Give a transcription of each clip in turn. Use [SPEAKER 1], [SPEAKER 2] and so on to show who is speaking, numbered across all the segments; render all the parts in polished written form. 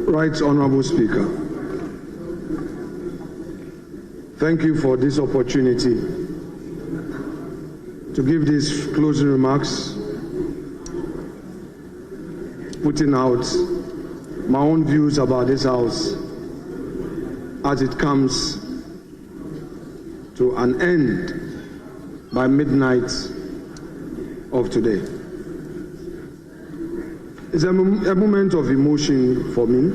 [SPEAKER 1] Right Honorable Speaker, thank you for this opportunity to give these closing remarks, putting out my own views about this House as it comes to an end by midnight of today. It's a moment of emotion for me,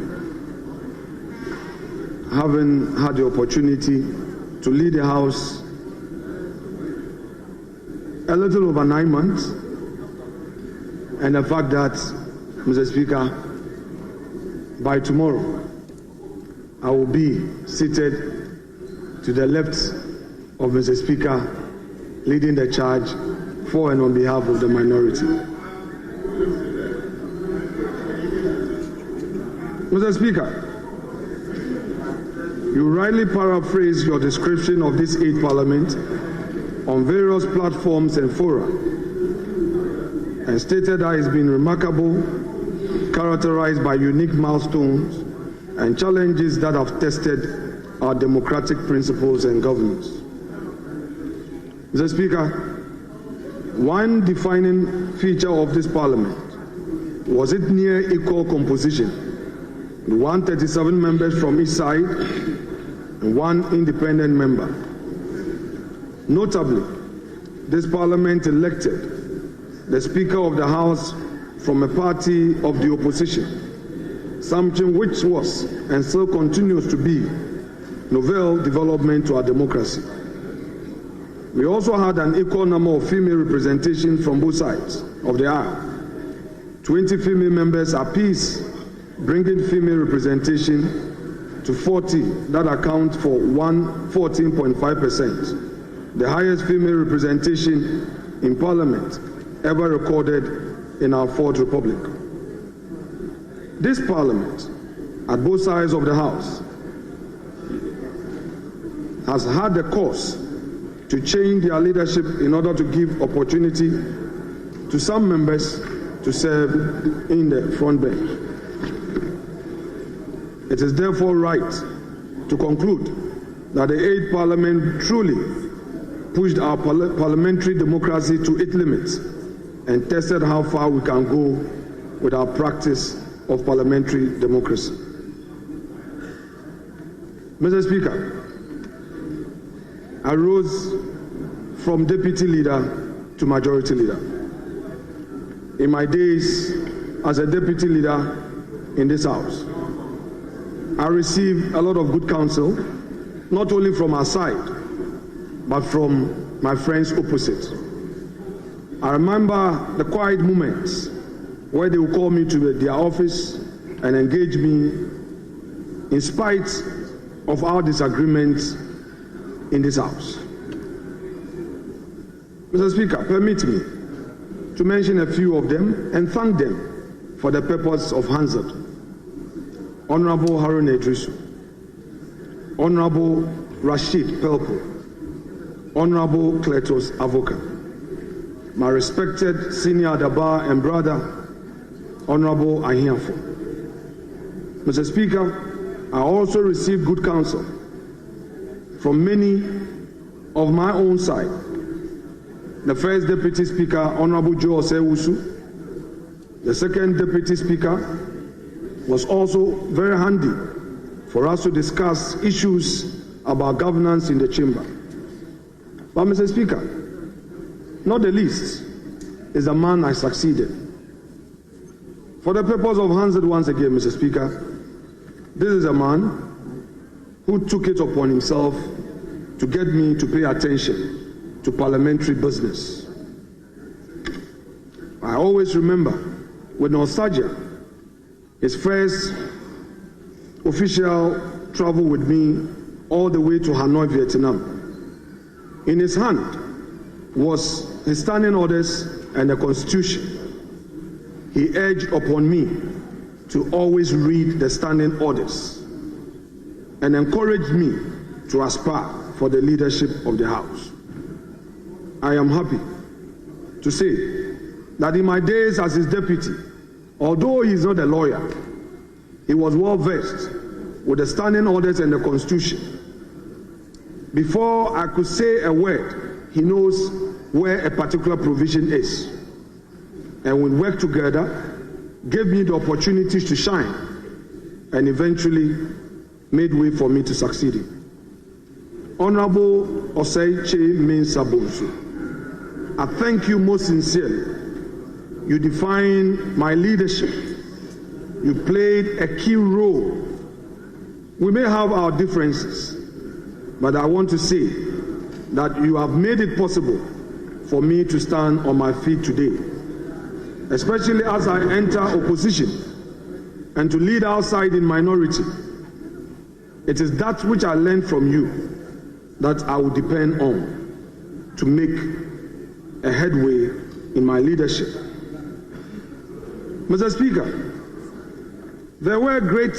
[SPEAKER 1] having had the opportunity to lead the House a little over 9 months, and the fact that, Mr. Speaker, by tomorrow I will be seated to the left of Mr. Speaker, leading the charge for and on behalf of the minority. Mr. Speaker, you rightly paraphrase your description of this 8th Parliament on various platforms and fora, and stated that it's been remarkable, characterized by unique milestones and challenges that have tested our democratic principles and governance. Mr. Speaker, one defining feature of this Parliament was its near equal composition, 137 members from each side and one independent member. Notably, this Parliament elected the Speaker of the House from a party of the opposition, something which was and still continues to be novel development to our democracy. We also had an equal number of female representation from both sides of the aisle, 20 female members apiece, bringing female representation to 40, that account for 14.5%, the highest female representation in Parliament ever recorded in our Fourth Republic. This Parliament, at both sides of the House, has had the course to change their leadership in order to give opportunity to some members to serve in the front bench. It is therefore right to conclude that the 8th Parliament truly pushed our parliamentary democracy to its limits and tested how far we can go with our practice of parliamentary democracy. Mr. Speaker, I rose from deputy leader to majority leader. In my days as a deputy leader in this House, I received a lot of good counsel, not only from our side, but from my friends opposite. I remember the quiet moments where they would call me to their office and engage me in spite of our disagreements in this House. Mr. Speaker, permit me to mention a few of them and thank them for the purpose of Hansard. Honorable Harun Edrisu, Honorable Rashid Pelpo, Honorable Kletos Avoka, my respected senior Adabar and brother, Honorable Ahiafo. Mr. Speaker, I also received good counsel from many of my own side. The first Deputy Speaker, Honorable Joe Osewusu, the second Deputy Speaker, was also very handy for us to discuss issues about governance in the chamber. But Mr. Speaker, not the least is the man I succeeded. For the purpose of Hansard once again, Mr. Speaker, this is a man who took it upon himself to get me to pay attention to parliamentary business. I always remember with nostalgia his first official travel with me all the way to Hanoi, Vietnam. In his hand was his standing orders and the Constitution. He urged upon me to always read the standing orders. and encouraged me to aspire for the leadership of the House. I am happy to say that in my days as his deputy, although he is not a lawyer, he was well versed with the standing orders and the Constitution. Before I could say a word, he knows where a particular provision is. And we worked together, gave me the opportunities to shine, and eventually made way for me to succeed. Honorable Osei-Che Mensah-Bonsu, I thank you most sincerely. You defined my leadership. You played a key role. We may have our differences, but I want to say that you have made it possible for me to stand on my feet today, especially as I enter opposition and to lead outside in minority. It is that which I learned from you that I will depend on to make a headway in my leadership. Mr. Speaker, there were great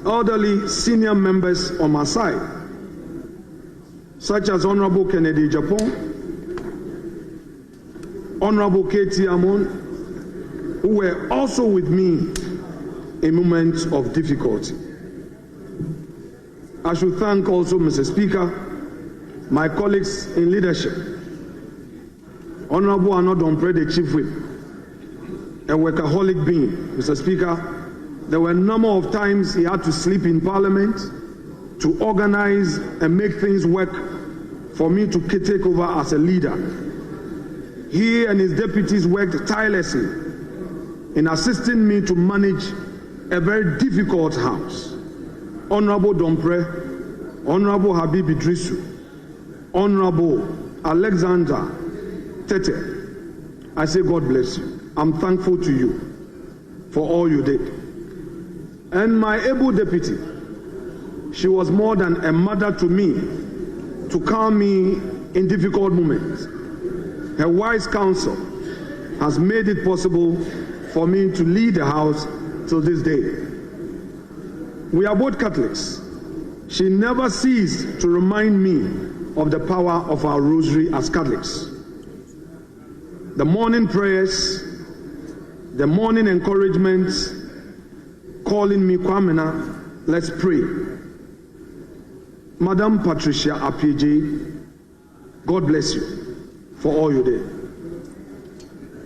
[SPEAKER 1] elderly senior members on my side, such as Honorable Kennedy Japon, Honorable K.T. Amon, who were also with me in moments of difficulty. I should thank also, Mr. Speaker, my colleagues in leadership, Honorable Anodompre, the Chief Whip, a workaholic being. Mr. Speaker, there were a number of times he had to sleep in Parliament to organize and make things work for me to take over as a leader. He and his deputies worked tirelessly in assisting me to manage a very difficult house. Honorable Dompre, Honorable Habib Idrisu, Honorable Alexander Tete, I say God bless you. I'm thankful to you for all you did. And my able deputy, she was more than a mother to me, to calm me in difficult moments. Her wise counsel has made it possible for me to lead the House till this day. We are both Catholics. She never ceased to remind me of the power of our rosary as Catholics. The morning prayers, the morning encouragement, calling me, Kwamena, let's pray. Madam Patricia Apieje, God bless you for all you did.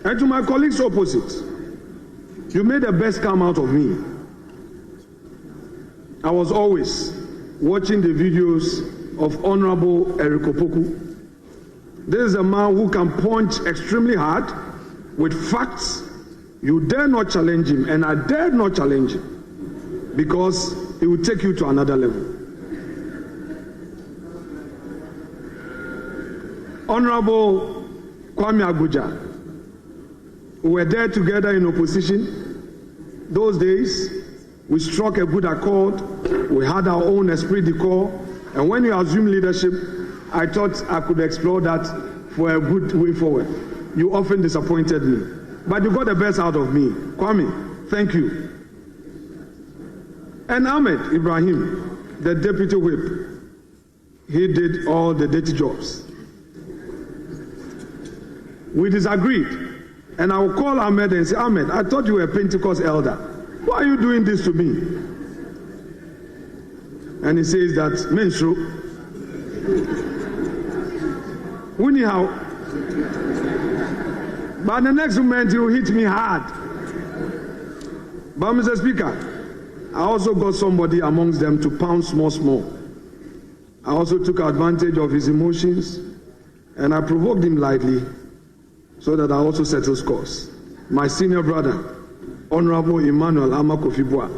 [SPEAKER 1] And to my colleagues opposite, you made the best come out of me. I was always watching the videos of Honorable Eric Opoku. This is a man who can punch extremely hard with facts. You dare not challenge him, and I dare not challenge him, because he will take you to another level. Honorable Kwame Abuja, we were there together in opposition. Those days, we struck a good accord. We had our own esprit de corps. And when you assumed leadership, I thought I could explore that for a good way forward. You often disappointed me. But you got the best out of me. Kwame, thank you. And Ahmed Ibrahim, the deputy whip, he did all the dirty jobs. We disagreed. And I will call Ahmed and say, Ahmed, I thought you were a Pentecost elder. Why are you doing this to me? And he says that, Mensro, anyhow, but the next moment he will hit me hard. But Mr. Speaker, I also got somebody amongst them to pound small. I also took advantage of his emotions, and I provoked him lightly so that I also settle scores. My senior brother, Honorable Emmanuel Amakofibua.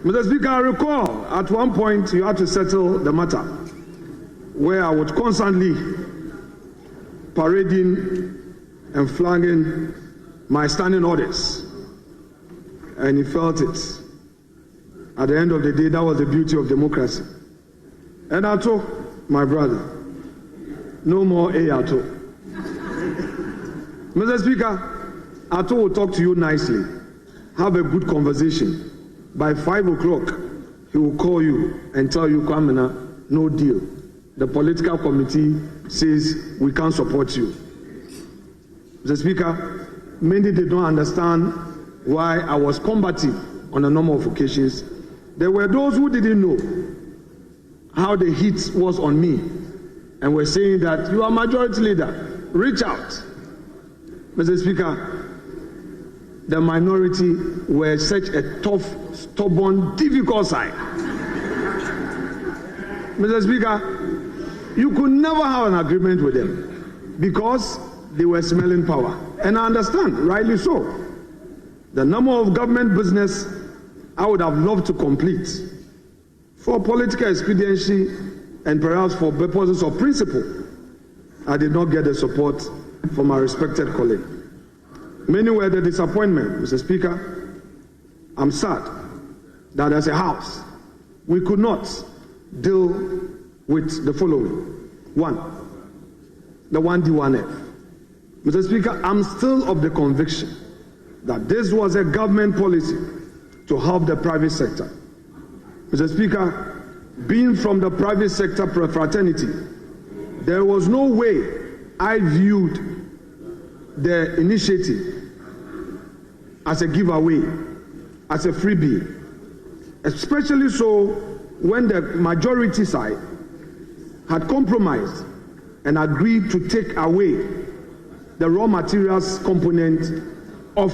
[SPEAKER 1] Mr. Speaker, I recall at one point you had to settle the matter where I would constantly parading and flagging my standing orders. And he felt it. At the end of the day, that was the beauty of democracy. And I told my brother, no more Ato. Mr. Speaker, Ato will talk to you nicely. Have a good conversation. By 5 o'clock, he will call you and tell you, Kwamena, no deal. The political committee says we can't support you. Mr. Speaker, many did not understand why I was combative on a number of occasions. There were those who didn't know how the heat was on me and were saying that you are majority leader, reach out. Mr. Speaker, the minority were such a tough, stubborn, difficult side. Mr. Speaker, you could never have an agreement with them because they were smelling power. And I understand, rightly so. The number of government business I would have loved to complete for political expediency and perhaps for purposes of principle, I did not get the support from my respected colleague. Many were the disappointment, Mr. Speaker. I'm sad that as a House, we could not deal with the following. One, the 1D1F. Mr. Speaker, I'm still of the conviction that this was a government policy to help the private sector. Mr. Speaker, being from the private sector fraternity, there was no way I viewed the initiative as a giveaway, as a freebie, especially so when the majority side had compromised and agreed to take away the raw materials component of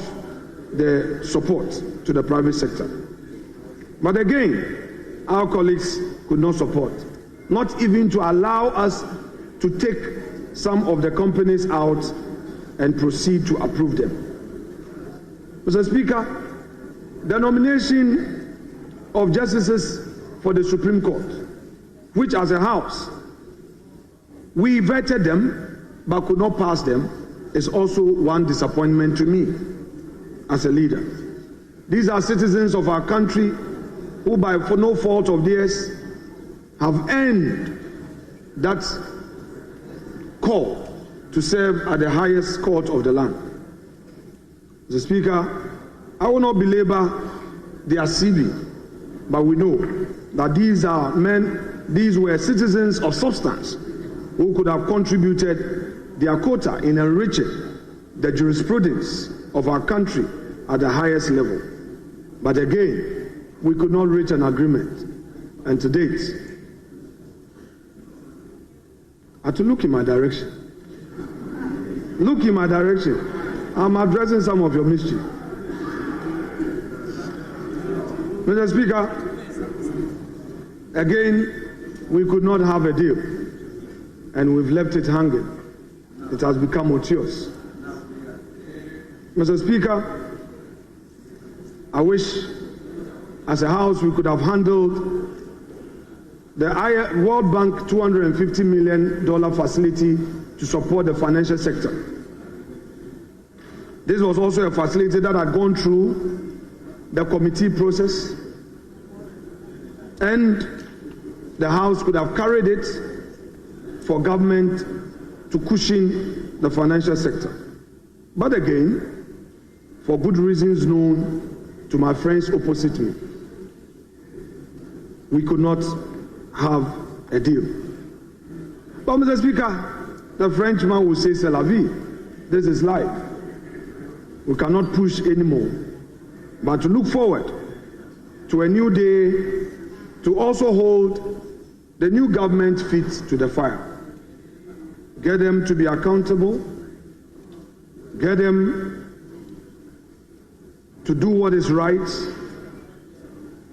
[SPEAKER 1] the support to the private sector. But again, our colleagues could not support, not even to allow us to take some of the companies out and proceed to approve them. Mr. Speaker, the nomination of justices for the Supreme Court, which as a House, we vetted them but could not pass them, is also one disappointment to me as a leader. These are citizens of our country who, for no fault of theirs, have earned that call to serve at the highest court of the land. Mr. Speaker, I will not belabor their CV, but we know that these are men, these were citizens of substance who could have contributed their quota in enriching the jurisprudence of our country at the highest level. But again, we could not reach an agreement. And to date, I had to look in my direction. Look in my direction. I'm addressing some of your mischief. Mr. Speaker, again, we could not have a deal, and we've left it hanging. It has become odious. Mr. Speaker, I wish as a House we could have handled the World Bank $250 million facility to support the financial sector. This was also a facility that had gone through the committee process, and the House could have carried it for government to cushion the financial sector. But again, for good reasons known to my friends opposite me, we could not have a deal. But Mr. Speaker, the Frenchman will say, c'est la vie. This is life. We cannot push anymore, but to look forward to a new day, to also hold the new government feet to the fire. Get them to be accountable, get them to do what is right,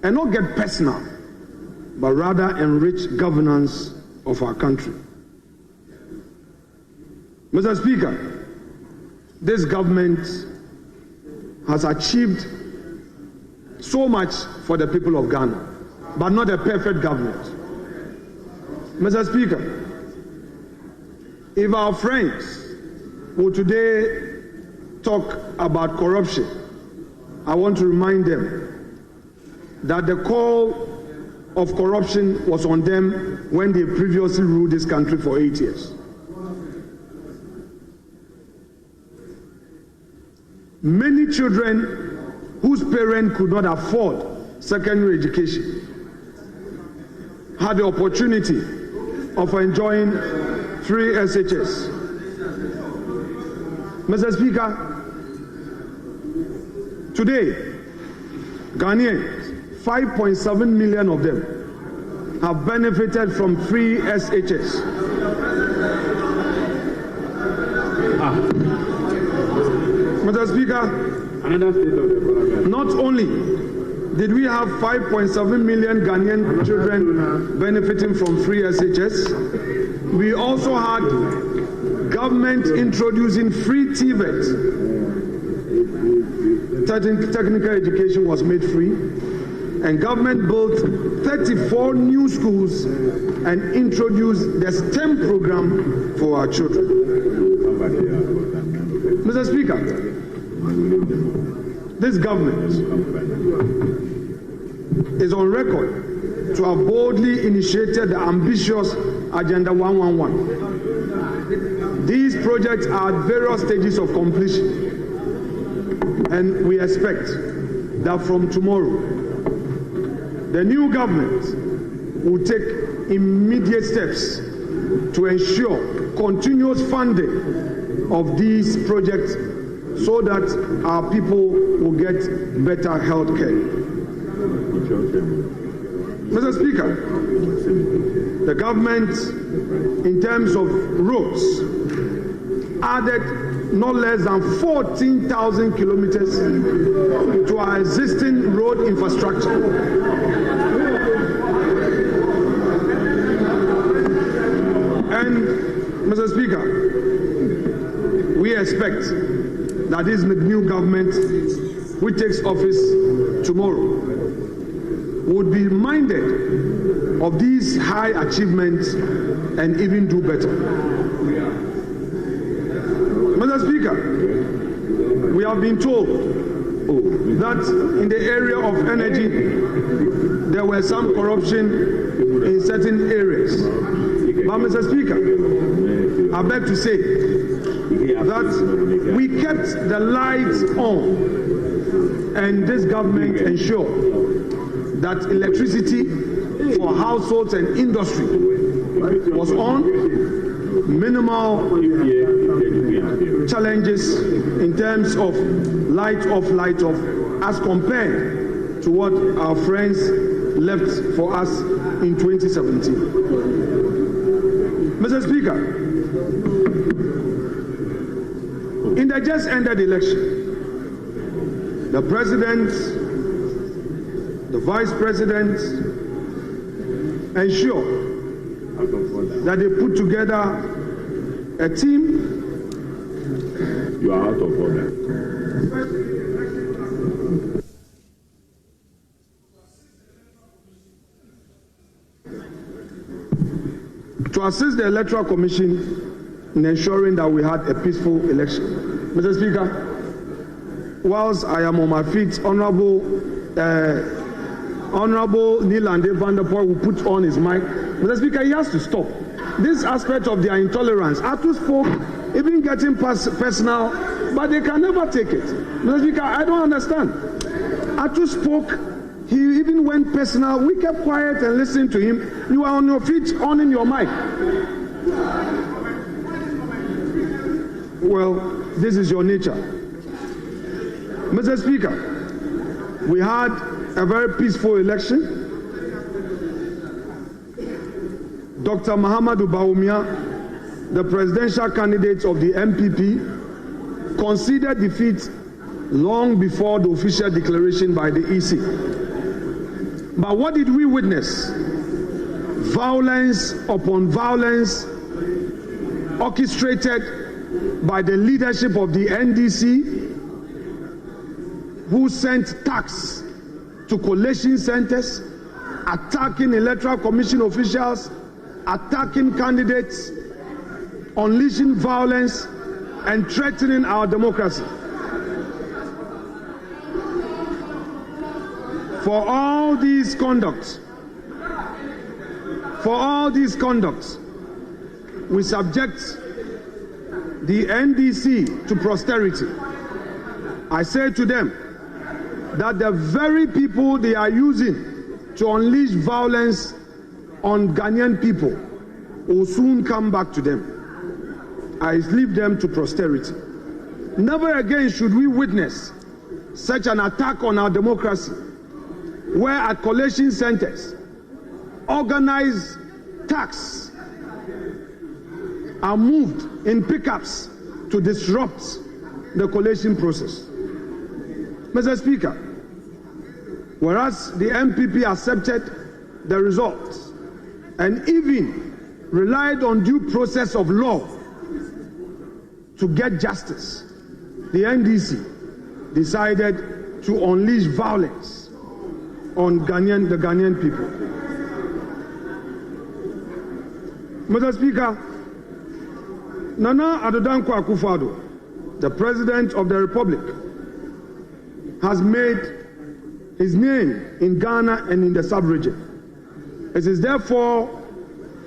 [SPEAKER 1] and not get personal, but rather enrich governance of our country. Mr. Speaker, this government has achieved so much for the people of Ghana, but not a perfect government. Mr. Speaker, if our friends will today talk about corruption, I want to remind them that the call of corruption was on them when they previously ruled this country for 8 years. Many children whose parents could not afford secondary education had the opportunity of enjoying free SHS. Mr. Speaker, today, Ghanaians, 5.7 million of them, have benefited from free SHS. Mr. Speaker, not only did we have 5.7 million Ghanaian children benefiting from free SHS, we also had government introducing free TVET. Technical education was made free, and government built 34 new schools and introduced the STEM program for our children. Mr. Speaker, this government is on record to have boldly initiated the ambitious Agenda 111. These projects are at various stages of completion, and we expect that from tomorrow, the new government will take immediate steps to ensure continuous funding of these projects so that our people will get better health care. Mr. Speaker, the government, in terms of roads, added no less than 14,000 kilometers to our existing road infrastructure. And, Mr. Speaker, we expect that this new government, which takes office tomorrow, would be minded of these high achievements and even do better. Mr. Speaker, we have been told that in the area of energy, there were some corruption in certain areas. But, Mr. Speaker, I beg to say that we kept the lights on, and this government ensured that electricity for households and industry was on, minimal challenges in terms of light off, as compared to what our friends left for us in 2017. Mr. Speaker, in the just ended election, the President, the Vice President ensured that they put together a team.
[SPEAKER 2] You are out of order.
[SPEAKER 1] To assist the Electoral Commission in ensuring that we had a peaceful election. Mr. Speaker, whilst I am on my feet, Honorable Nilande van der Poel will put on his mic. Mr. Speaker, he has to stop. This aspect of their intolerance, Atu spoke, even getting personal, but they can never take it. Mr. Speaker, I don't understand. Atu spoke, he even went personal. We kept quiet and listened to him. You are on your feet, on in your mic. Well, this is your nature. Mr. Speaker, we had a very peaceful election. Dr. Mahamadou Bawumia, the presidential candidate of the MPP, conceded defeat long before the official declaration by the EC. But what did we witness? Violence upon violence orchestrated by the leadership of the NDC, who sent thugs to collation centers, attacking Electoral Commission officials, attacking candidates, unleashing violence, and threatening our democracy. For all these conducts, we subject the NDC to posterity. I say to them that the very people they are using to unleash violence on Ghanaian people will soon come back to them. I leave them to posterity. Never again should we witness such an attack on our democracy, where at collation centers, organized attacks are moved in pickups to disrupt the collation process. Mr. Speaker, whereas the MPP accepted the results and even relied on due process of law to get justice, the NDC decided to unleash violence on the Ghanaian people. Mr. Speaker, Nana Addo Dankwa Akufo-Addo, the President of the Republic, has made his name in Ghana and in the sub-region. It is therefore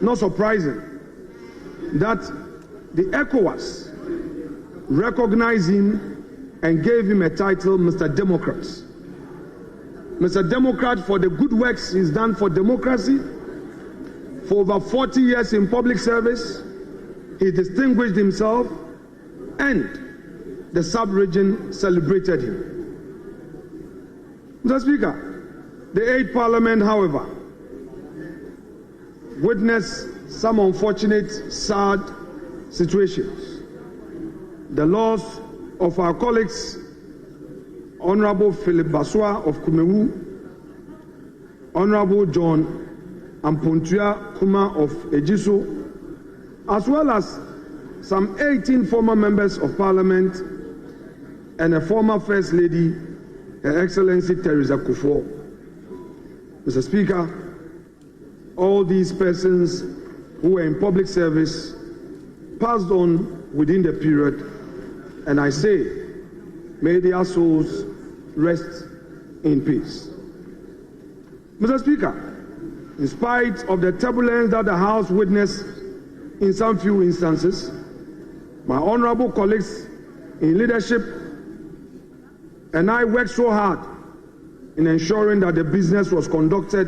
[SPEAKER 1] not surprising that the ECOWAS recognized him and gave him a title, Mr. Democrat. Mr. Democrat for the good works he's done for democracy. For over 40 years in public service, he distinguished himself, and the sub-region celebrated him. Mr. Speaker, the 8th Parliament, however, witnessed some unfortunate, sad situations. The loss of our colleagues, Honorable Philip Baswa of Kumewu, Honorable John Ampontua Kuma of Ejiso, as well as some 18 former members of Parliament and a former First Lady, Her Excellency Teresa Kufuor. Mr. Speaker, all these persons who were in public service passed on within the period, and I say, may their souls rest in peace. Mr. Speaker, in spite of the turbulence that the House witnessed in some few instances, my honorable colleagues in leadership and I worked so hard in ensuring that the business was conducted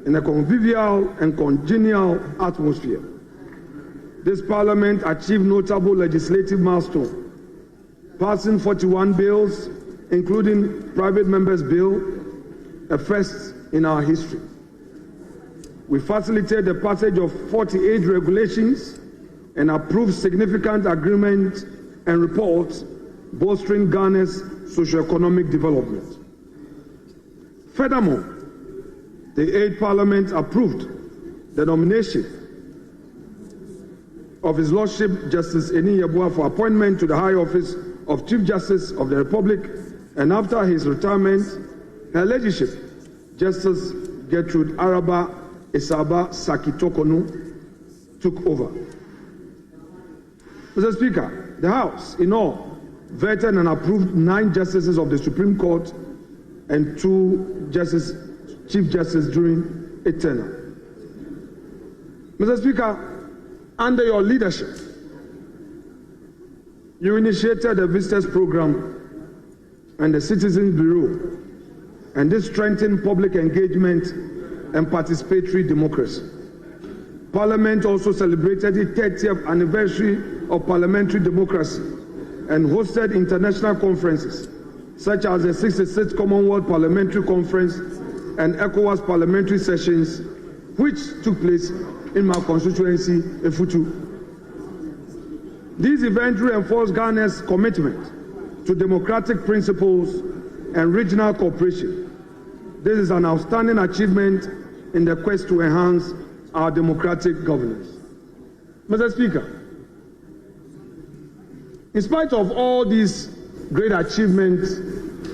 [SPEAKER 1] in a convivial and congenial atmosphere. This Parliament achieved notable legislative milestones, passing 41 bills, including Private Members' Bill, a first in our history. We facilitated the passage of 48 regulations and approved significant agreements and reports bolstering Ghana's socio-economic development. Furthermore, the 8th Parliament approved the nomination of His Lordship Justice Eni Yeboah for appointment to the high office of Chief Justice of the Republic, and after his retirement, Her Ladyship Justice Gertrude Araba Esaba Sakitokonu took over. Mr. Speaker, the House, in all, vetted and approved 9 justices of the Supreme Court and 2 Chief Justices during its tenure. Mr. Speaker, under your leadership, you initiated the Visitors Program and the Citizens Bureau, and this strengthened public engagement and participatory democracy. Parliament also celebrated the 30th anniversary of parliamentary democracy and hosted international conferences such as the 66th Commonwealth Parliamentary Conference and ECOWAS parliamentary sessions, which took place in my constituency, Efutu. These events reinforced Ghana's commitment to democratic principles and regional cooperation. This is an outstanding achievement in the quest to enhance our democratic governance. Mr. Speaker, in spite of all these great achievements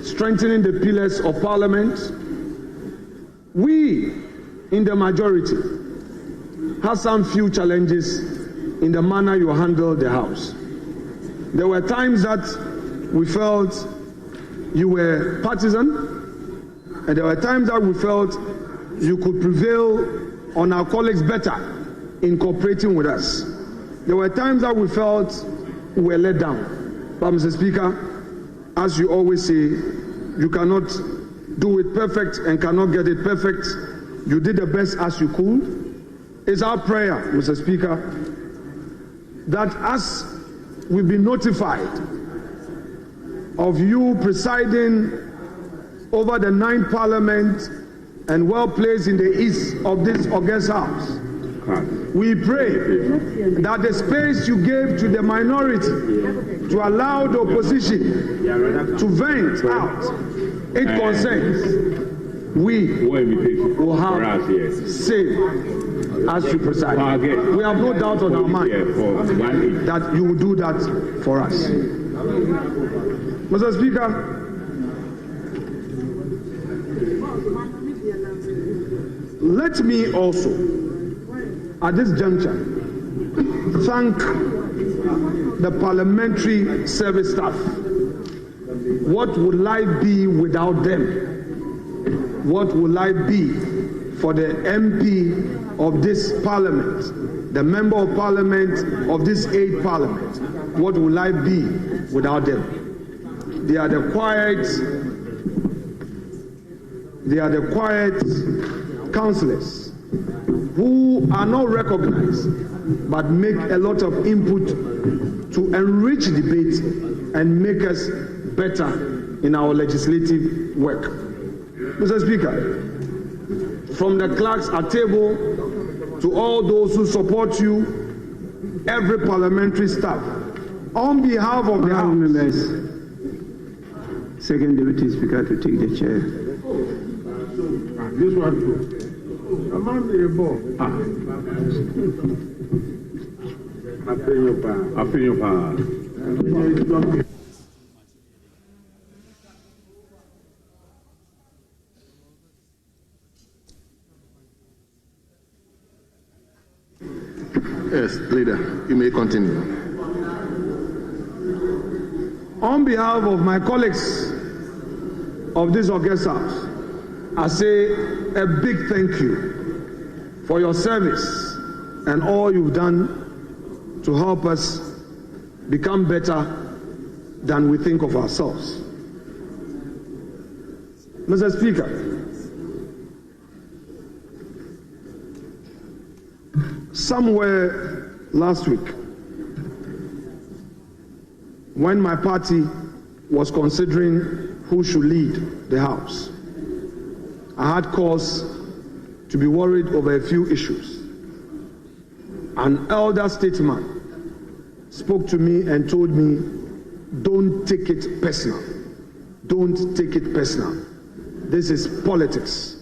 [SPEAKER 1] strengthening the pillars of Parliament, we in the majority have some few challenges in the manner you handled the House. There were times that we felt you were partisan, and there were times that we felt you could prevail on our colleagues better in cooperating with us. There were times that we felt we were let down. But Mr. Speaker, as you always say, you cannot do it perfect and cannot get it perfect. You did the best as you could. It's our prayer, Mr. Speaker, that as we've been notified of you presiding over the 9th Parliament and well placed in the east of this august house, we pray that the space you gave to the minority to allow the opposition to vent out its concerns, we will have say as you preside. We have no doubt on our mind that you will do that for us. Mr. Speaker, let me also, at this juncture, thank the parliamentary service staff. What would life be without them? What would life be for the MP of this parliament, the member of parliament of this 8th parliament? What would life be without them? They are the quiet councillors who are not recognized but make a lot of input to enrich debate and make us better in our legislative work. Mr. Speaker, from the clerks at table to all those who support you, every parliamentary staff, on behalf of the House,
[SPEAKER 3] members, Second Deputy Speaker to take the chair.
[SPEAKER 2] This one too.
[SPEAKER 4] Yes, leader, you may continue.
[SPEAKER 1] On behalf of my colleagues of this august house, I say a big thank you for your service and all you've done to help us become better than we think of ourselves. Mr. Speaker, somewhere last week, when my party was considering who should lead the House, I had cause to be worried over a few issues. An elder statesman spoke to me and told me, don't take it personal. Don't take it personal. This is politics.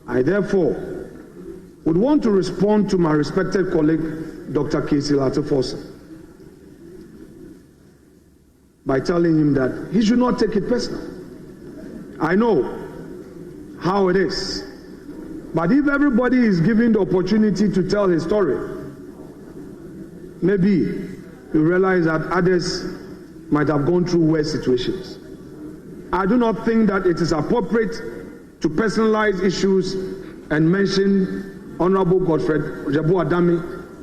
[SPEAKER 1] I therefore would want to respond to my respected colleague, Dr. Casey Latte-Forson, by telling him that he should not take it personal. I know how it is, but if everybody is given the opportunity to tell his story, maybe you realize that others might have gone through worse situations. I do not think that it is appropriate to personalize issues and mention Honorable Godfred Ojebu Adami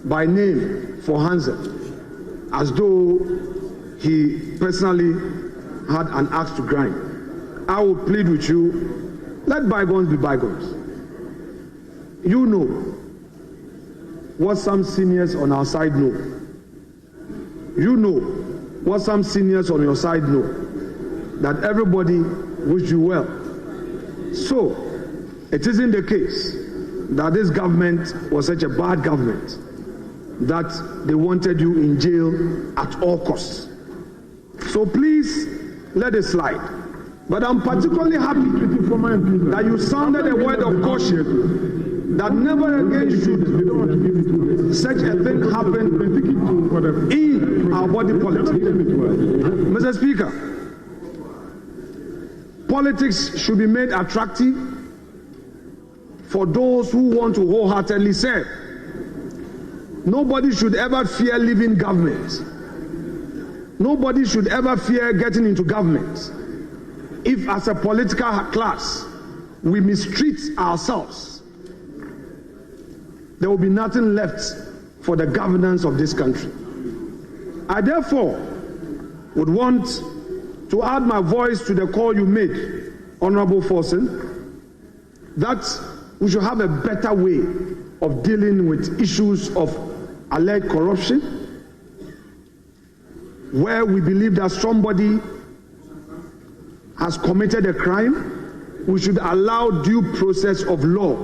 [SPEAKER 1] by name for Hansen, as though he personally had an axe to grind. I will plead with you, let bygones be bygones. You know what some seniors on our side know. You know what some seniors on your side know, that everybody wish you well. So, it isn't the case that this government was such a bad government that they wanted you in jail at all costs. So please let it slide. But I'm particularly happy that you sounded a word of caution that never again should such a thing happen in our body politic. Mr. Speaker, politics should be made attractive for those who want to wholeheartedly serve. Nobody should ever fear leaving government. Nobody should ever fear getting into government. If as a political class we mistreat ourselves, there will be nothing left for the governance of this country. I therefore would want to add my voice to the call you made, Honorable Forson, that we should have a better way of dealing with issues of alleged corruption, where we believe that somebody has committed a crime, we should allow due process of law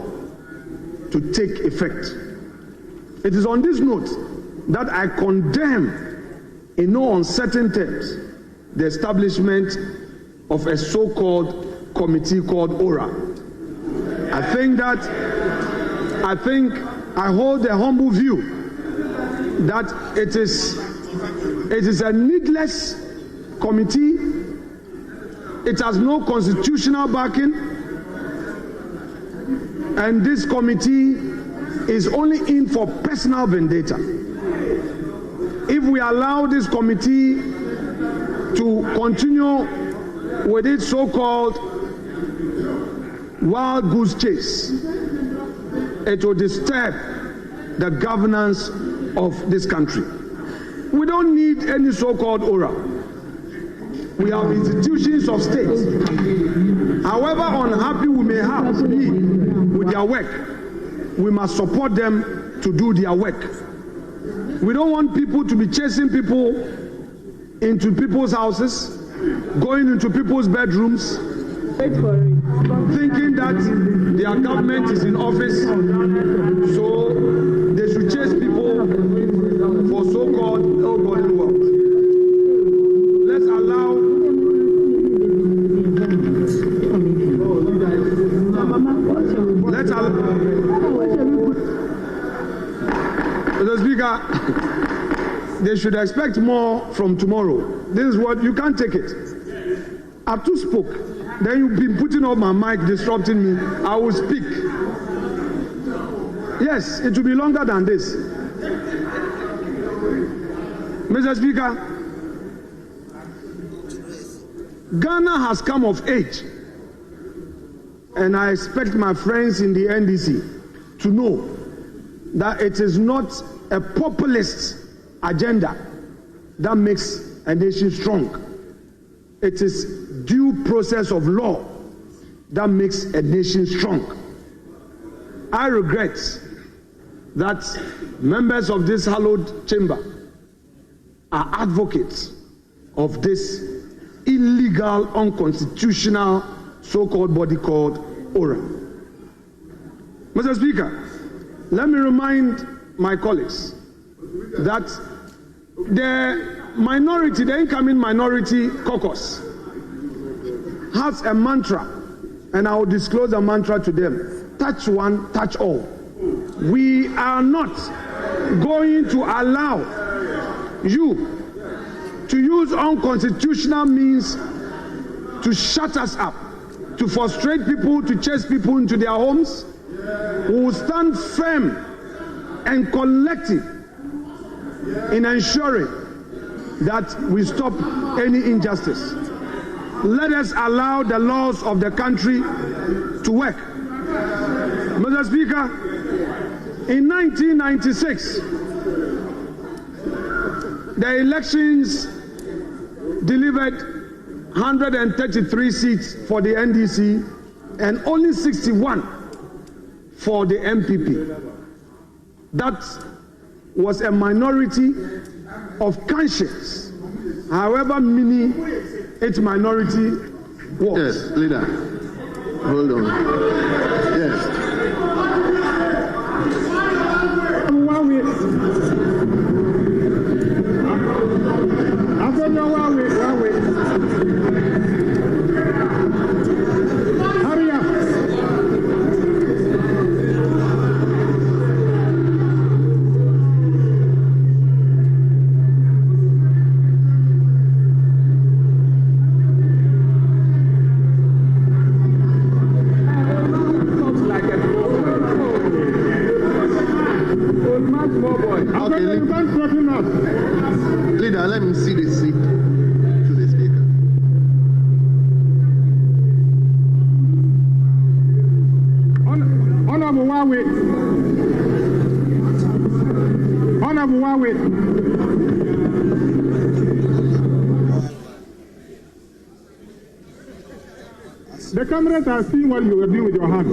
[SPEAKER 1] to take effect. It is on this note that I condemn in no uncertain terms the establishment of a so-called committee called ORA. I hold a humble view that it is a needless committee. It has no constitutional backing, and this committee is only in for personal vendetta. If we allow this committee to continue with its so-called wild goose chase, it will disturb the governance of this country. We don't need any so-called aura. We have institutions of state. However unhappy we may have to be with their work, we must support them to do their work. We don't want people to be chasing people into people's houses, going into people's bedrooms, thinking that their government is in office, so they should chase people for so-called ill-gotten wealth. Let's allow Mr. Speaker, they should expect more from tomorrow. This is what, you can't take it. I've too spoke. Then you've been putting up my mic, disrupting me. I will speak. Yes, it will be longer than this. Mr. Speaker, Ghana has come of age, and I expect my friends in the NDC to know that it is not a populist agenda that makes a nation strong. It is due process of law that makes a nation strong. I regret that members of this hallowed chamber are advocates of this illegal, unconstitutional, so-called body called ORA. Mr. Speaker, let me remind my colleagues that the incoming minority caucus has a mantra, and I will disclose the mantra to them: touch one, touch all. We are not going to allow you to use unconstitutional means to shut us up, to frustrate people, to chase people into their homes. We will stand firm and collective in ensuring that we stop any injustice. Let us allow the laws of the country to work. Mr. Speaker, in 1996, the elections delivered 133 seats for the NDC and only 61 for the MPP. That was a minority of conscience, however many its minority was.
[SPEAKER 4] Yes, leader. Hold on. Yes.
[SPEAKER 5] Hurry up.
[SPEAKER 4] Leader, let me see the seat to the speaker.
[SPEAKER 5] Honorable Wawe. Honorable Wawe. The cameras are seeing what you were doing with your hand.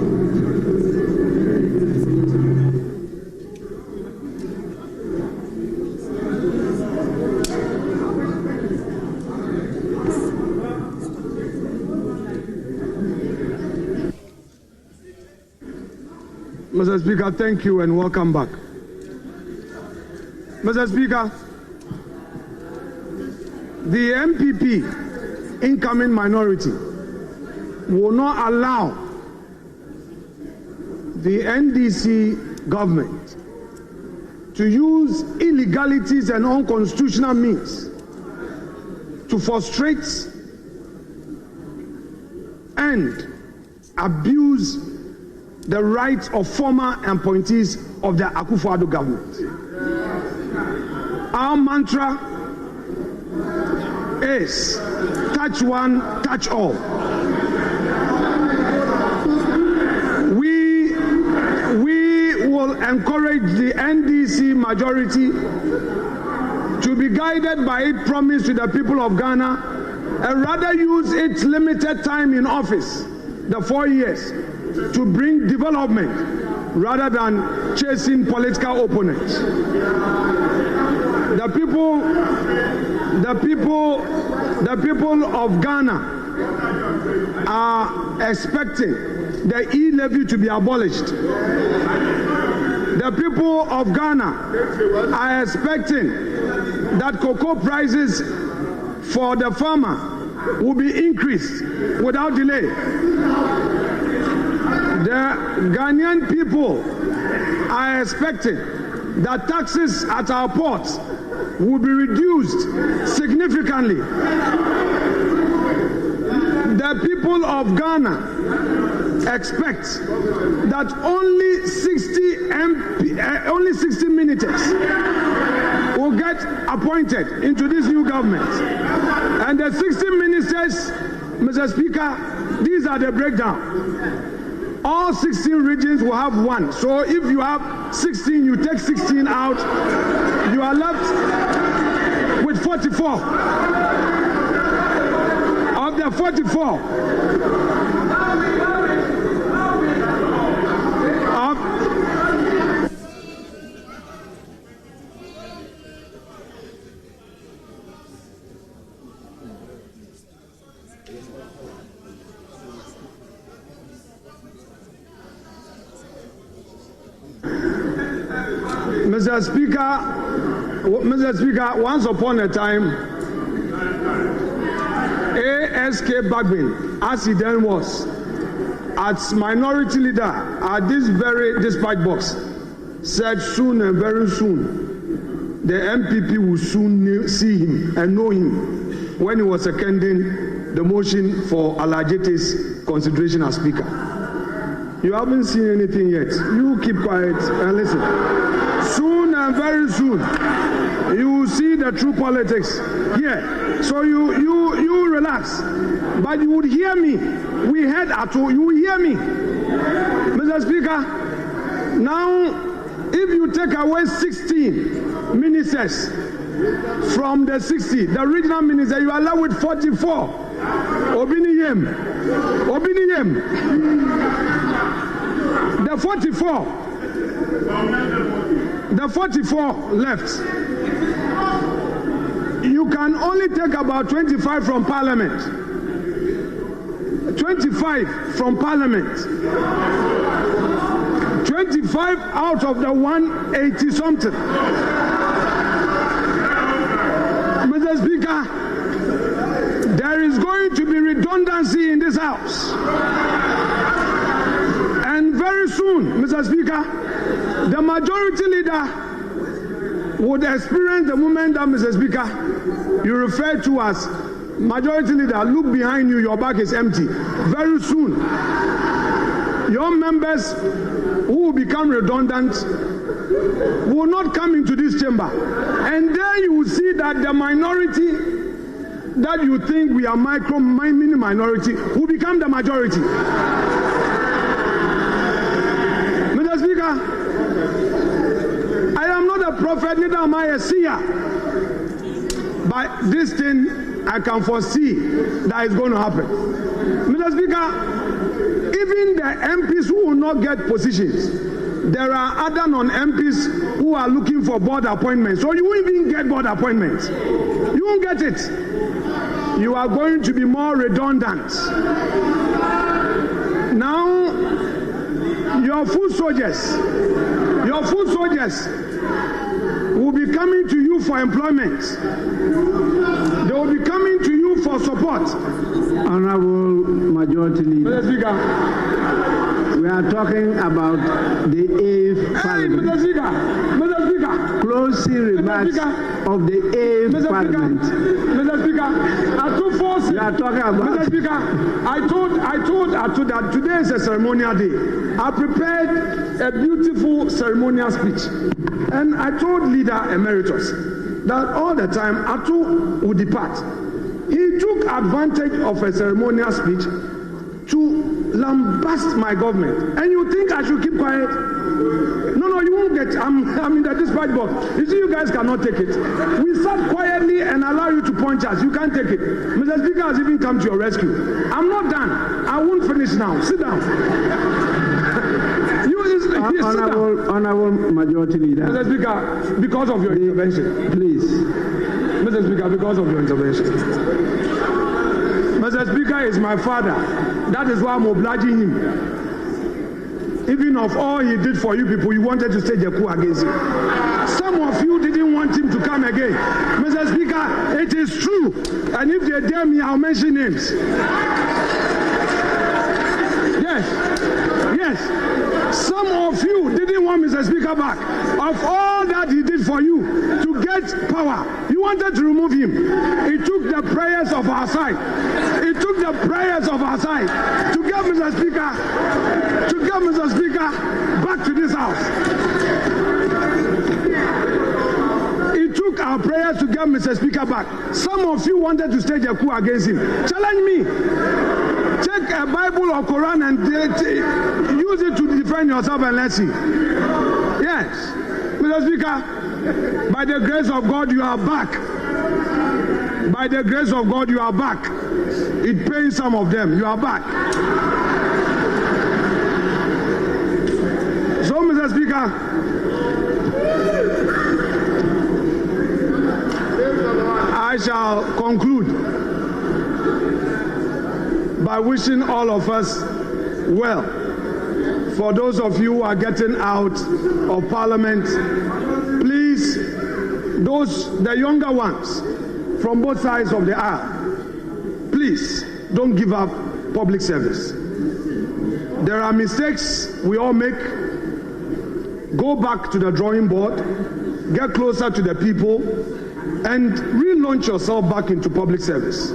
[SPEAKER 1] Mr. Speaker, thank you and welcome back. Mr. Speaker, the MPP, incoming minority, will not allow the NDC government to use illegalities and unconstitutional means to frustrate and abuse the rights of former appointees of the Akufo-Addo government. Our mantra is touch one, touch all. We will encourage the NDC majority to be guided by its promise to the people of Ghana and rather use its limited time in office, the 4 years, to bring development rather than chasing political opponents. The people of Ghana are expecting the e-levy to be abolished. The people of Ghana are expecting that cocoa prices for the farmer will be increased without delay. The Ghanaian people are expecting that taxes at our ports will be reduced significantly. The people of Ghana expect that only 60 ministers will get appointed into this new government. And the 60 ministers, Mr. Speaker, these are the breakdown. All 16 regions will have one. So if you have 16, you take 16 out, you are left with 44. Of the 44, Mr. Speaker, once upon a time, ASK Bagbin, as he then was, as minority leader at this very dispatch box, said soon and very soon, the MPP will soon see him and know him when he was seconding the motion for Alajete's consideration as Speaker. You haven't seen anything yet. You keep quiet and listen. Soon and very soon, you will see the true politics here. So you relax. But you would hear me. We heard at all. You will hear me. Mr. Speaker, now if you take away 16 ministers from the 60, the regional minister, you are left with 44. Obiniyem. The 44 left. You can only take about 25 from Parliament. 25 from Parliament. 25 out of the 180 something. Mr. Speaker, there is going to be redundancy in this House. And very soon, Mr. Speaker, the majority leader would experience the moment that, Mr. Speaker, you refer to as majority leader. Look behind you, your back is empty. Very soon, your members who will become redundant will not come into this chamber. And there you will see that the minority that you think we are mini minority will become the majority. Mr. Speaker, I am not a prophet, neither am I a seer. But this thing I can foresee that is going to happen. Mr. Speaker, even the MPs who will not get positions, there are other non-MPs who are looking for board appointments. So you won't even get board appointments. You won't get it. You are going to be more redundant. Now, Your foot soldiers will be coming to you for employment. They will be coming to you for support.
[SPEAKER 3] Honorable Majority Leader,
[SPEAKER 1] Mr. Speaker.
[SPEAKER 3] we are talking about the 8th Parliament.
[SPEAKER 1] Mr. Speaker.
[SPEAKER 3] Closing remarks of the 8th Parliament.
[SPEAKER 1] Mr. Speaker, I took force.
[SPEAKER 3] You are talking about.
[SPEAKER 1] Mr. Speaker, I told that today is a ceremonial day. I prepared a beautiful ceremonial speech, and I told Leader Emeritus that all the time Atu would depart. He took advantage of a ceremonial speech to lambast my government, and you think I should keep quiet? No, you won't get. I'm in the dispatch box. You see, you guys cannot take it. We sat quietly and allow you to punch us. You can't take it. Mr. Speaker has even come to your rescue. I'm not done. I won't finish now. Sit down.
[SPEAKER 3] Honorable Majority Leader.
[SPEAKER 1] Mr. Speaker, because of your intervention.
[SPEAKER 3] Please.
[SPEAKER 1] Mr. Speaker, because of your intervention. Mr. Speaker is my father. That is why I'm obliging him. Even of all he did for you people, you wanted to stage a coup against him. Some of you didn't want him to come again. Mr. Speaker, it is true. And if they dare me, I'll mention names. Yes. Some of you didn't want Mr. Speaker back. Of all that he did for you to get power, you wanted to remove him. It took the prayers of our side. To get Mr. Speaker back to this house. It took our prayers to get Mr. Speaker back. Some of you wanted to stage a coup against him. Challenge me. Take a Bible or Quran and use it to defend yourself and let's see. Yes. Mr. Speaker, by the grace of God, you are back. By the grace of God, you are back. It pains some of them. You are back. So, Mr. Speaker, I shall conclude by wishing all of us well. For those of you who are getting out of Parliament, please, the younger ones from both sides of the aisle, please don't give up public service. There are mistakes we all make. Go back to the drawing board, get closer to the people, and relaunch yourself back into public service.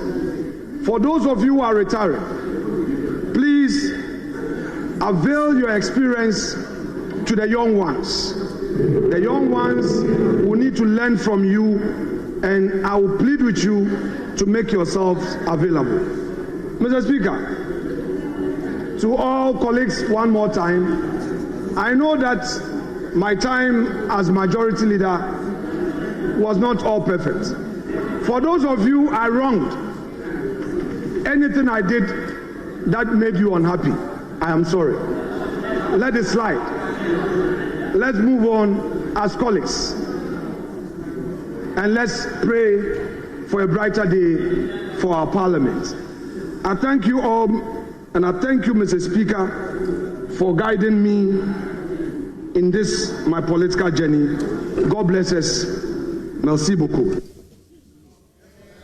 [SPEAKER 1] For those of you who are retiring, please avail your experience to the young ones. The young ones will need to learn from you, and I will plead with you to make yourselves available. Mr. Speaker, to all colleagues one more time, I know that my time as majority leader was not all perfect. For those of you I wronged, anything I did that made you unhappy, I am sorry. Let it slide. Let's move on as colleagues. And let's pray for a brighter day for our Parliament. I thank you all, and I thank you, Mr. Speaker, for guiding me in this, my political journey. God bless us. Merci beaucoup.